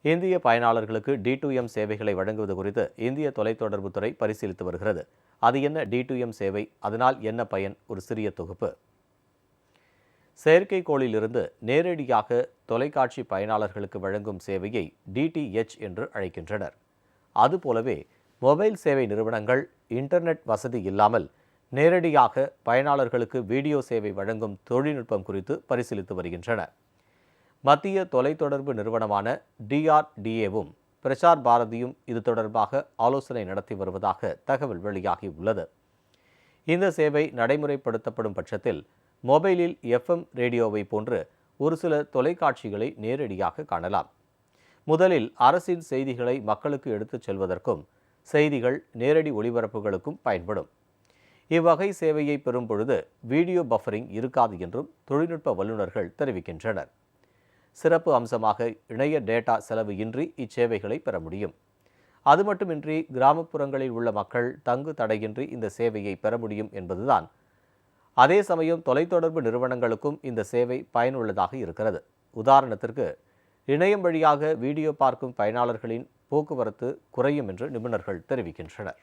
இந்திய பயனாளர்களுக்கு D2M சேவைகளை வழங்குவது குறித்து இந்திய தொலைத்தொடர்புத்துறை பரிசீலித்து வருகிறது. அது என்ன D2M சேவை, அதனால் என்ன பயன்? ஒரு சிறிய தொகுப்பு. செயற்கைக்கோளிலிருந்து நேரடியாக தொலைக்காட்சி பயனாளர்களுக்கு வழங்கும் சேவையை DTH என்று அழைக்கின்றனர். அதுபோலவே மொபைல் சேவை நிறுவனங்கள் இன்டர்நெட் வசதி இல்லாமல் நேரடியாக பயனாளர்களுக்கு வீடியோ சேவை வழங்கும் தொழில்நுட்பம் குறித்து பரிசீலித்து வருகின்றன. மத்திய தொலைத்தொடர்பு நிறுவனமான DRDAவும் பிரசார் பாரதியும் இது தொடர்பாக ஆலோசனை நடத்தி வருவதாக தகவல் வெளியாகியுள்ளது. இந்த சேவை நடைமுறைப்படுத்தப்படும் பட்சத்தில் மொபைலில் FM ரேடியோவை போன்று ஒரு சில தொலைக்காட்சிகளை நேரடியாக காணலாம். முதலில் அரசின் செய்திகளை மக்களுக்கு எடுத்துச் செல்வதற்கும் செய்திகள் நேரடி ஒளிபரப்புகளுக்கும் பயன்படும். இவ்வகை சேவையை பெறும் பொழுது வீடியோ பஃபரிங் இருக்காது என்றும் தொழில்நுட்ப வல்லுநர்கள் தெரிவிக்கின்றனர். சிறப்பு அம்சமாக இணைய டேட்டா செலவு இன்றி இச்சேவைகளை பெற முடியும். அது மட்டுமின்றி கிராமப்புறங்களில் உள்ள மக்கள் தங்கு தடையின்றி இந்த சேவையை பெற முடியும் என்பதுதான். அதே சமயம் தொலைத்தொடர்பு நிறுவனங்களுக்கும் இந்த சேவை பயனுள்ளதாக இருக்கிறது. உதாரணத்திற்கு, இணையம் வழியாக வீடியோ பார்க்கும் பயனாளர்களின் போக்குவரத்து குறையும் என்று நிபுணர்கள் தெரிவிக்கின்றனர்.